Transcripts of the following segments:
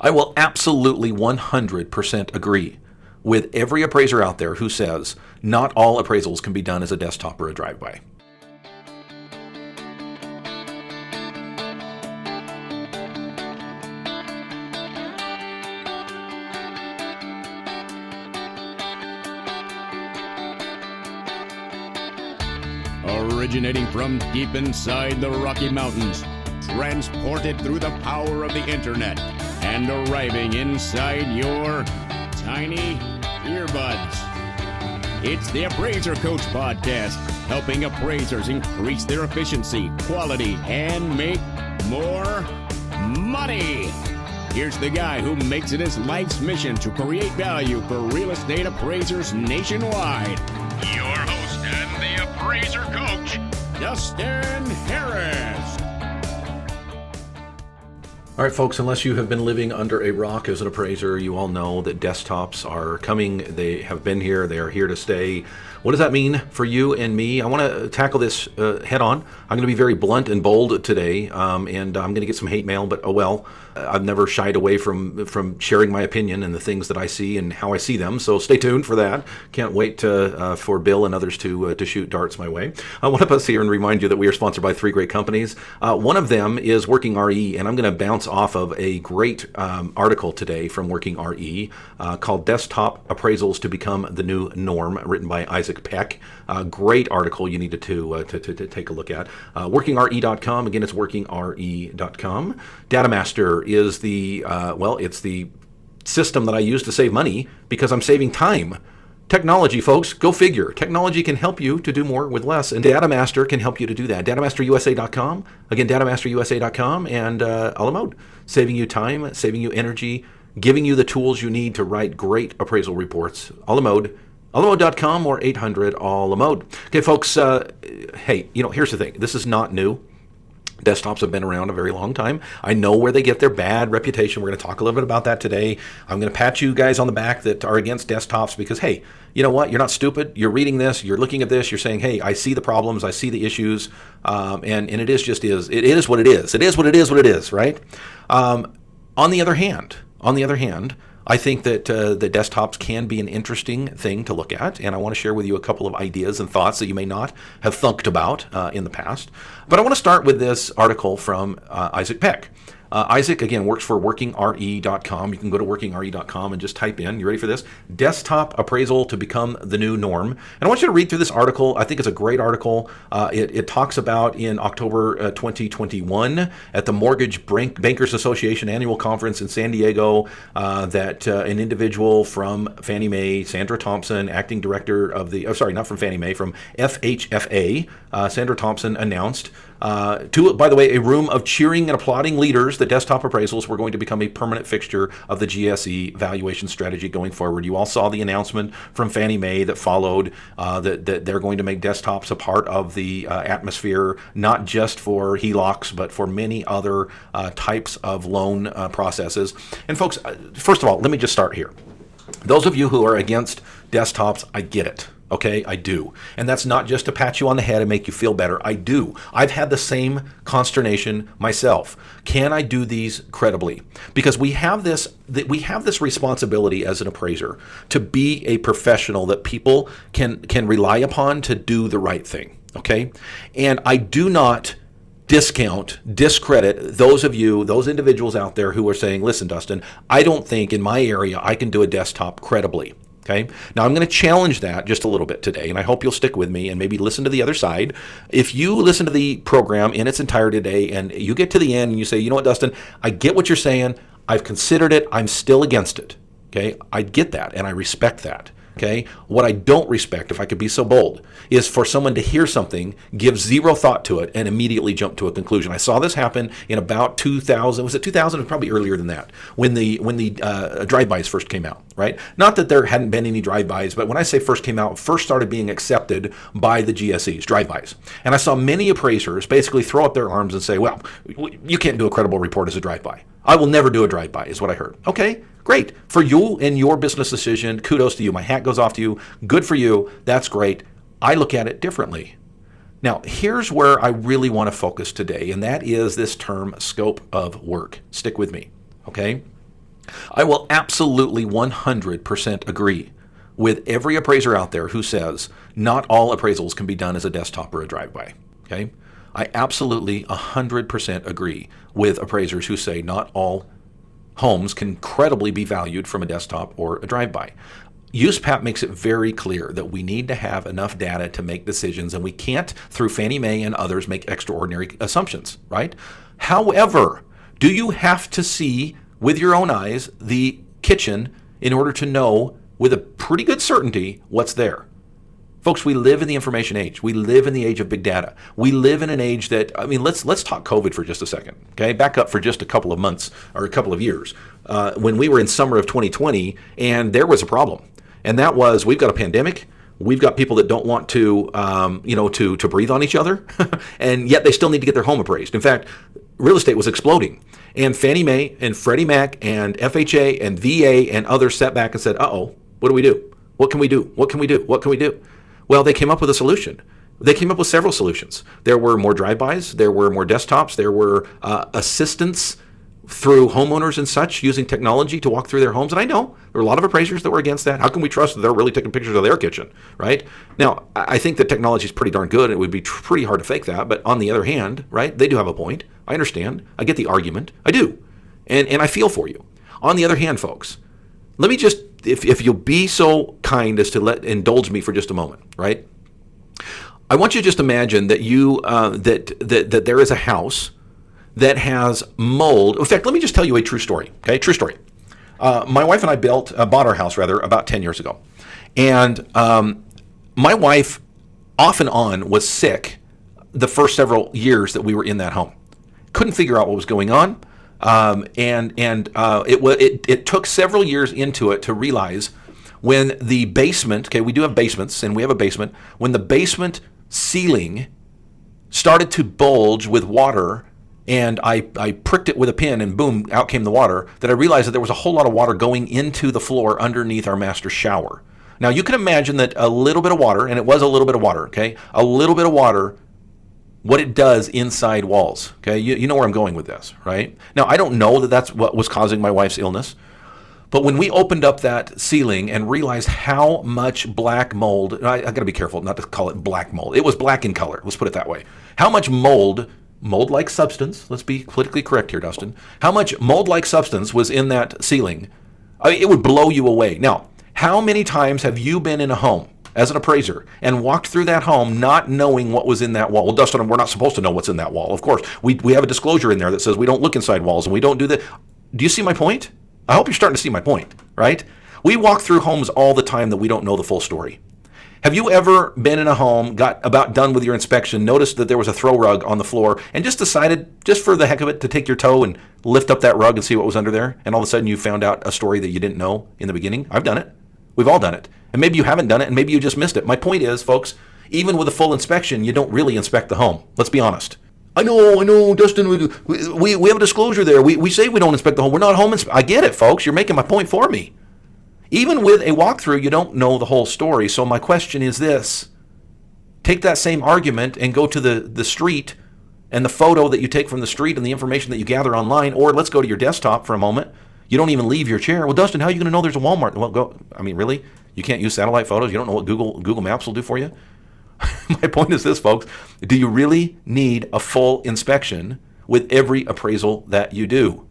I will absolutely 100% agree with every appraiser out there who says not all appraisals can be done as a desktop or a drive-by. Originating from deep inside the Rocky Mountains, transported through the power of the internet, and arriving inside your tiny earbuds. It's the Appraiser Coach Podcast, helping appraisers increase their efficiency, quality, and make more money. Here's the guy who makes it his life's mission to create value for real estate appraisers nationwide. Your host and the Appraiser Coach, Dustin Harris. All right, folks, unless you have been living under a rock as an appraiser, you all know that desktops are coming. They have been here. They are here to stay. What does that mean for you and me? I want to tackle this head on. I'm going to be very blunt and bold today, and I'm going to get some hate mail, but oh well. I've never shied away from sharing my opinion and the things that I see and how I see them, so stay tuned for that. Can't wait for Bill and others to shoot darts my way. I want to pause here and remind you that we are sponsored by three great companies. One of them is Working RE, and I'm going to bounce off of a great article today from Working RE called Desktop Appraisals to Become the New Norm, written by Isaac Peck. Great article you need to take a look at. WorkingRE.com. Again, it's WorkingRE.com. DataMaster is it's the system that I use to save money because I'm saving time. Technology, folks, go figure. Technology can help you to do more with less, and DataMaster can help you to do that. DataMasterUSA.com. Again, DataMasterUSA.com, and a la mode. Saving you time, saving you energy, giving you the tools you need to write great appraisal reports. A la mode. Alamode.com or 800-ALAMODE. Okay, folks, hey, here's the thing. This is not new. Desktops have been around a very long time. I know where they get their bad reputation. We're going to talk a little bit about that today. I'm going to pat you guys on the back that are against desktops because, hey, you know what? You're not stupid. You're reading this. You're looking at this. You're saying, hey, I see the problems. I see the issues. And it is just is. It is what it is. It is what it is what it is, right? On the other hand, I think that the desktops can be an interesting thing to look at, and I want to share with you a couple of ideas and thoughts that you may not have thunked about in the past. But I want to start with this article from Isaac Peck. Isaac, again, works for WorkingRE.com. You can go to WorkingRE.com and just type in, you ready for this? Desktop appraisal to become the new norm. And I want you to read through this article. I think it's a great article. It talks about in October 2021 at the Mortgage Bankers Association annual conference in San Diego that an individual from Fannie Mae, Sandra Thompson, acting director of not from Fannie Mae, from FHFA, Sandra Thompson announced by the way, a room of cheering and applauding leaders, the desktop appraisals were going to become a permanent fixture of the GSE valuation strategy going forward. You all saw the announcement from Fannie Mae that followed that they're going to make desktops a part of the atmosphere, not just for HELOCs, but for many other types of loan processes. And folks, first of all, let me just start here. Those of you who are against desktops, I get it. Okay, I do. And that's not just to pat you on the head and make you feel better. I do. I've had the same consternation myself. Can I do these credibly? Because we have this responsibility as an appraiser to be a professional that people can rely upon to do the right thing. Okay? And I do not discredit those individuals out there who are saying, listen, Dustin, I don't think in my area I can do a desktop credibly. Okay. Now I'm going to challenge that just a little bit today, and I hope you'll stick with me and maybe listen to the other side. If you listen to the program in its entirety today and you get to the end and you say, you know what, Dustin, I get what you're saying. I've considered it. I'm still against it. Okay. I get that and I respect that. Okay. What I don't respect, if I could be so bold, is for someone to hear something, give zero thought to it, and immediately jump to a conclusion. I saw this happen in about 2000. Was it 2000? It was probably earlier than that, when the drive-bys first came out. Right? Not that there hadn't been any drive-bys, but when I say first came out, first started being accepted by the GSEs, drive-bys. And I saw many appraisers basically throw up their arms and say, well, you can't do a credible report as a drive-by. I will never do a drive-by, is what I heard. Okay, great. For you and your business decision, kudos to you. My hat goes off to you. Good for you. That's great. I look at it differently. Now, here's where I really want to focus today, and that is this term, scope of work. Stick with me, okay? I will absolutely 100% agree with every appraiser out there who says not all appraisals can be done as a desktop or a drive-by. Okay? I absolutely 100% agree with appraisers who say not all homes can credibly be valued from a desktop or a drive-by. USPAP makes it very clear that we need to have enough data to make decisions, and we can't, through Fannie Mae and others, make extraordinary assumptions, right? However, do you have to see with your own eyes the kitchen in order to know with a pretty good certainty what's there? Folks, we live in the information age. We live in the age of big data. We live in an age that, I mean, let's talk COVID for just a second, okay? Back up for just a couple of months or a couple of years when we were in summer of 2020, and there was a problem. And that was, we've got a pandemic. We've got people that don't want to, to breathe on each other, and yet they still need to get their home appraised. In fact, real estate was exploding. And Fannie Mae and Freddie Mac and FHA and VA and others sat back and said, uh-oh, what do we do? What can we do? What can we do? What can we do? Well, they came up with a solution. They came up with several solutions. There were more drive-bys. There were more desktops. There were assistance through homeowners and such using technology to walk through their homes. And I know there were a lot of appraisers that were against that. How can we trust that they're really taking pictures of their kitchen, right? Now, I think the technology is pretty darn good. It would be pretty hard to fake that. But on the other hand, right, they do have a point. I understand. I get the argument. I do. And I feel for you. On the other hand, folks, let me just, if you'll be so kind as to indulge me for just a moment, right? I want you to just imagine that that there is a house that has mold. In fact, let me just tell you a true story. Okay, true story. My wife and I bought our house about 10 years ago, and my wife, off and on, was sick the first several years that we were in that home. Couldn't figure out what was going on. It took several years into it to realize when the basement, okay, we do have basements and we have a basement, when the basement ceiling started to bulge with water and I pricked it with a pin and boom, out came the water, that I realized that there was a whole lot of water going into the floor underneath our master shower. Now you can imagine that a little bit of water, and it was a little bit of water, okay, a little bit of water, what it does inside walls, okay? You know where I'm going with this, right? Now, I don't know that that's what was causing my wife's illness, but when we opened up that ceiling and realized how much black mold, I got to be careful not to call it black mold. It was black in color, let's put it that way. How much mold-like substance, let's be politically correct here, Dustin, how much mold-like substance was in that ceiling, it would blow you away. Now, how many times have you been in a home as an appraiser and walked through that home not knowing what was in that wall? Well, Dustin, we're not supposed to know what's in that wall. Of course, we have a disclosure in there that says we don't look inside walls and we don't do that. Do you see my point? I hope you're starting to see my point, right? We walk through homes all the time that we don't know the full story. Have you ever been in a home, got about done with your inspection, noticed that there was a throw rug on the floor, and just decided, just for the heck of it, to take your toe and lift up that rug and see what was under there, and all of a sudden you found out a story that you didn't know in the beginning? I've done it. We've all done it. And maybe you haven't done it, and maybe you just missed it. My point is, folks, even with a full inspection, you don't really inspect the home. Let's be honest. I know, Dustin, we have a disclosure there. We say we don't inspect the home. We're not home inspectors. I get it, folks. You're making my point for me. Even with a walkthrough, you don't know the whole story. So my question is this. Take that same argument and go to the street and the photo that you take from the street and the information that you gather online, or let's go to your desktop for a moment. You don't even leave your chair. Well, Dustin, how are you going to know there's a Walmart? Well, go. I mean, really? You can't use satellite photos? You don't know what Google Maps will do for you? My point is this, folks. Do you really need a full inspection with every appraisal that you do?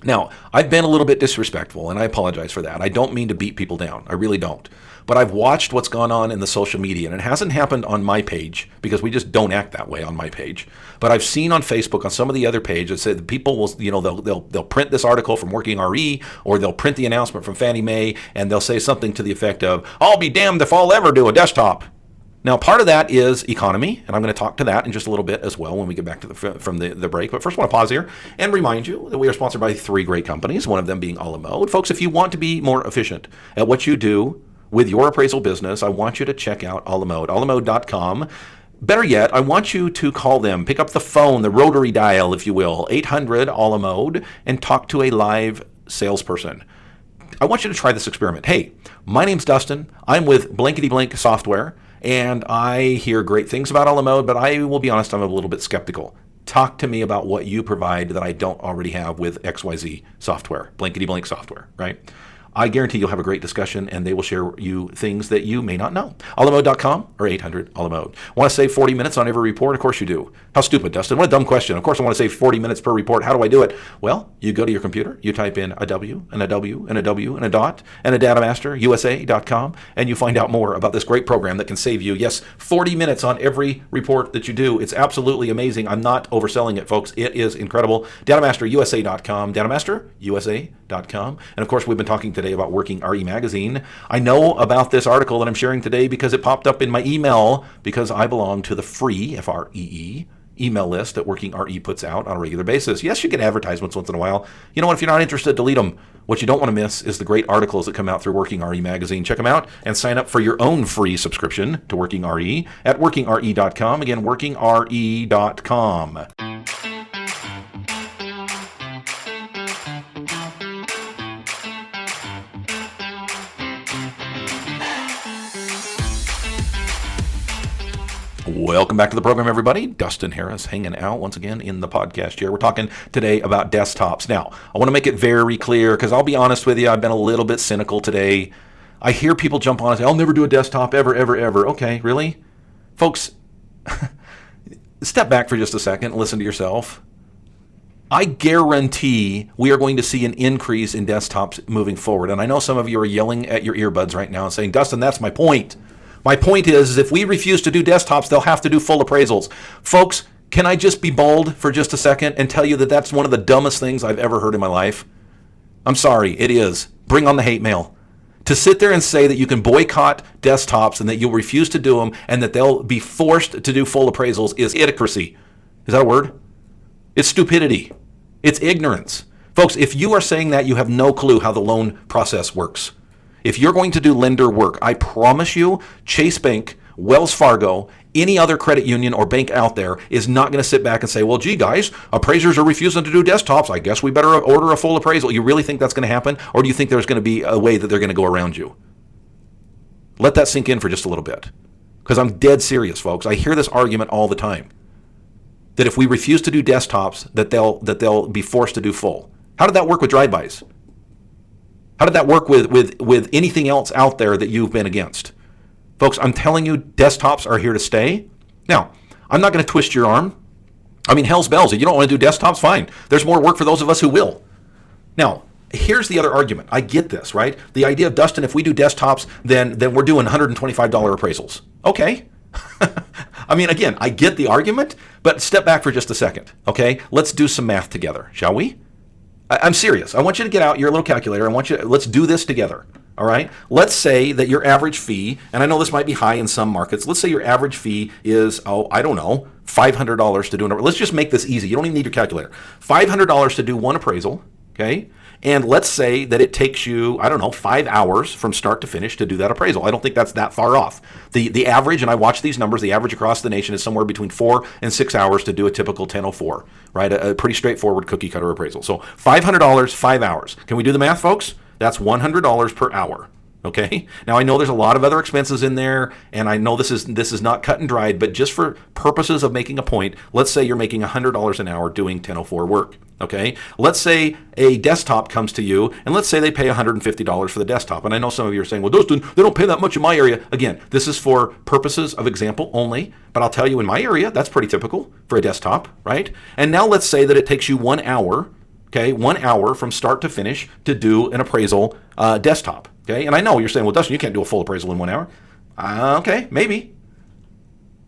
Now, I've been a little bit disrespectful, and I apologize for that. I don't mean to beat people down. I really don't. But I've watched what's gone on in the social media, and it hasn't happened on my page because we just don't act that way on my page. But I've seen on Facebook, on some of the other pages, that people will, they'll print this article from Working RE, or they'll print the announcement from Fannie Mae, and they'll say something to the effect of, "I'll be damned if I'll ever do a desktop." Now, part of that is economy, and I'm going to talk to that in just a little bit as well when we get back to from the break. But first, I want to pause here and remind you that we are sponsored by 3 great companies, one of them being a la mode. Folks, if you want to be more efficient at what you do with your appraisal business, I want you to check out a la mode, alamode.com. Better yet, I want you to call them, pick up the phone, the rotary dial, if you will, 800 a la mode, and talk to a live salesperson. I want you to try this experiment. Hey, my name's Dustin. I'm with Blankety Blank Software. And I hear great things about a la mode, but I will be honest, I'm a little bit skeptical. talk to me about what you provide that I don't already have with XYZ software, blankety blank software, right? I guarantee you'll have a great discussion, and they will share you things that you may not know. Alamode.com or 800-ALAMODE. Want to save 40 minutes on every report? Of course you do. How stupid, Dustin. What a dumb question. Of course I want to save 40 minutes per report. How do I do it? Well, you go to your computer, you type in a W and a W and a W and a dot and a DataMaster USA.com, and you find out more about this great program that can save you, yes, 40 minutes on every report that you do. It's absolutely amazing. I'm not overselling it, folks. It is incredible. DataMasterUSA.com, DataMasterUSA.com. And of course, we've been talking today about Working RE Magazine. I know about this article that I'm sharing today because it popped up in my email, because I belong to the free, F-R-E-E, email list that Working RE puts out on a regular basis. Yes, you get advertisements once in a while. You know what? If you're not interested, delete them. What you don't want to miss is the great articles that come out through Working RE Magazine. Check them out and sign up for your own free subscription to Working RE at WorkingRE.com. Again, WorkingRE.com. Welcome back to the program, everybody. Dustin Harris hanging out once again in the podcast chair. We're talking today about desktops. Now, I want to make it very clear, because I'll be honest with you, I've been a little bit cynical today. I hear people jump on and say, I'll never do a desktop ever, ever, ever. Okay, really? Folks, step back for just a second and listen to yourself. I guarantee we are going to see an increase in desktops moving forward. And I know some of you are yelling at your earbuds right now and saying, Dustin, that's my point. My point is if we refuse to do desktops, they'll have to do full appraisals. Folks, can I just be bold for just a second and tell you that that's one of the dumbest things I've ever heard in my life? I'm sorry, it is. Bring on the hate mail. To sit there and say that you can boycott desktops and that you'll refuse to do them and that they'll be forced to do full appraisals is idiocracy. Is that a word? It's stupidity. It's ignorance. Folks, if you are saying that, you have no clue how the loan process works. If you're going to do lender work, I promise you, Chase Bank, Wells Fargo, any other credit union or bank out there is not going to sit back and say, well, gee, guys, appraisers are refusing to do desktops. I guess we better order a full appraisal. You really think that's going to happen? Or do you think there's going to be a way that they're going to go around you? Let that sink in for just a little bit. Because I'm dead serious, folks. I hear this argument all the time. That if we refuse to do desktops, that they'll be forced to do full. How did that work with drive-bys? How did that work with anything else out there that you've been against? Folks, I'm telling you, desktops are here to stay. Now, I'm not going to twist your arm. I mean, hell's bells. If you don't want to do desktops, fine. There's more work for those of us who will. Now, here's the other argument. I get this, right? The idea of, Dustin, if we do desktops, then we're doing $125 appraisals. Okay. I mean, again, I get the argument, but step back for just a second, okay? Let's do some math together, shall we? I'm serious. I want you to get out your little calculator. Let's do this together. All right. Let's say that your average fee, and I know this might be high in some markets. Let's say your average fee is, I don't know, $500 to do an appraisal. Let's just make this easy. You don't even need your calculator. $500 to do one appraisal. Okay. And let's say that it takes you, 5 hours from start to finish to do that appraisal. I don't think that's that far off. The average, and I watch these numbers, the average across the nation is somewhere between 4 and 6 hours to do a typical 1004, right? A pretty straightforward cookie cutter appraisal. So $500, 5 hours. Can we do the math, folks? That's $100 per hour. Okay. Now I know there's a lot of other expenses in there, and I know this is not cut and dried, but just for purposes of making a point, let's say you're making $100 an hour doing 1004 work. Okay. Let's say a desktop comes to you, and let's say they pay $150 for the desktop. And I know some of you are saying, well, Dustin, they don't pay that much in my area. Again, this is for purposes of example only, but I'll tell you in my area, that's pretty typical for a desktop, right? And now let's say that it takes you 1 hour. Okay, 1 hour from start to finish to do an appraisal desktop. Okay, and I know you're saying, well, Dustin, you can't do a full appraisal in 1 hour. Okay, maybe.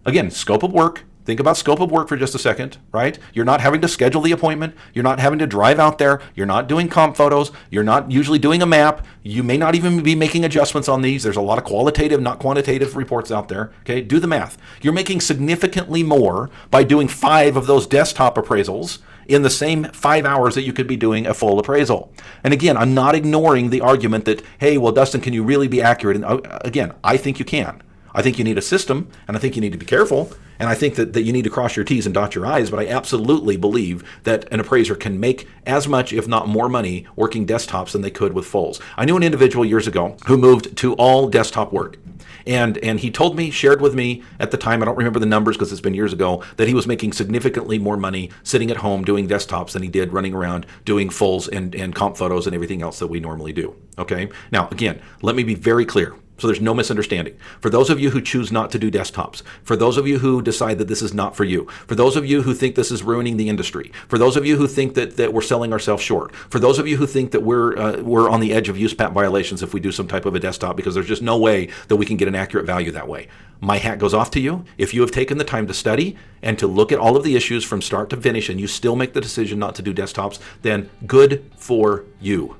Again, scope of work. Think about scope of work for just a second, right? You're not having to schedule the appointment. You're not having to drive out there. You're not doing comp photos. You're not usually doing a map. You may not even be making adjustments on these. There's a lot of qualitative, not quantitative reports out there. Okay, do the math. You're making significantly more by doing 5 of those desktop appraisals in the same 5 hours that you could be doing a full appraisal. And again, I'm not ignoring the argument that, hey, well, Dustin, can you really be accurate? And again, I think you can. I think you need a system, and I think you need to be careful, and I think that you need to cross your T's and dot your I's, but I absolutely believe that an appraiser can make as much, if not more money, working desktops than they could with fulls. I knew an individual years ago who moved to all desktop work. And he told me, shared with me at the time, I don't remember the numbers because it's been years ago, that he was making significantly more money sitting at home doing desktops than he did running around doing fulls and comp photos and everything else that we normally do. Okay? Now, again, let me be very clear, so there's no misunderstanding. For those of you who choose not to do desktops, for those of you who decide that this is not for you, for those of you who think this is ruining the industry, for those of you who think that we're selling ourselves short, for those of you who think that we're on the edge of use patent violations if we do some type of a desktop because there's just no way that we can get an accurate value that way, my hat goes off to you. If you have taken the time to study and to look at all of the issues from start to finish and you still make the decision not to do desktops, then good for you.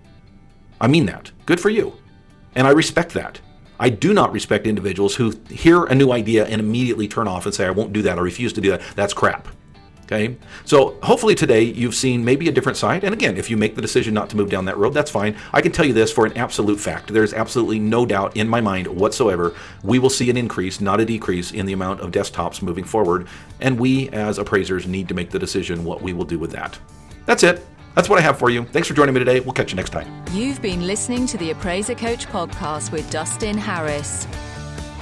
I mean that. Good for you. And I respect that. I do not respect individuals who hear a new idea and immediately turn off and say, I won't do that, I refuse to do that. That's crap. Okay? So hopefully today you've seen maybe a different side. And again, if you make the decision not to move down that road, that's fine. I can tell you this for an absolute fact. There's absolutely no doubt in my mind whatsoever we will see an increase, not a decrease, in the amount of desktops moving forward. And we as appraisers need to make the decision what we will do with that. That's it. That's what I have for you. Thanks for joining me today. We'll catch you next time. You've been listening to the Appraiser Coach podcast with Dustin Harris.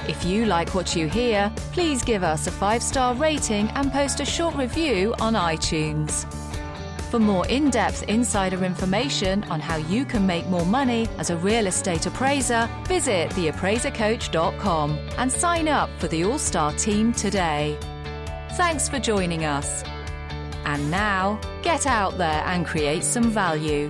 If you like what you hear, please give us a 5-star rating and post a short review on iTunes. For more in-depth insider information on how you can make more money as a real estate appraiser, visit theappraisercoach.com and sign up for the All-Star team today. Thanks for joining us. And now, get out there and create some value.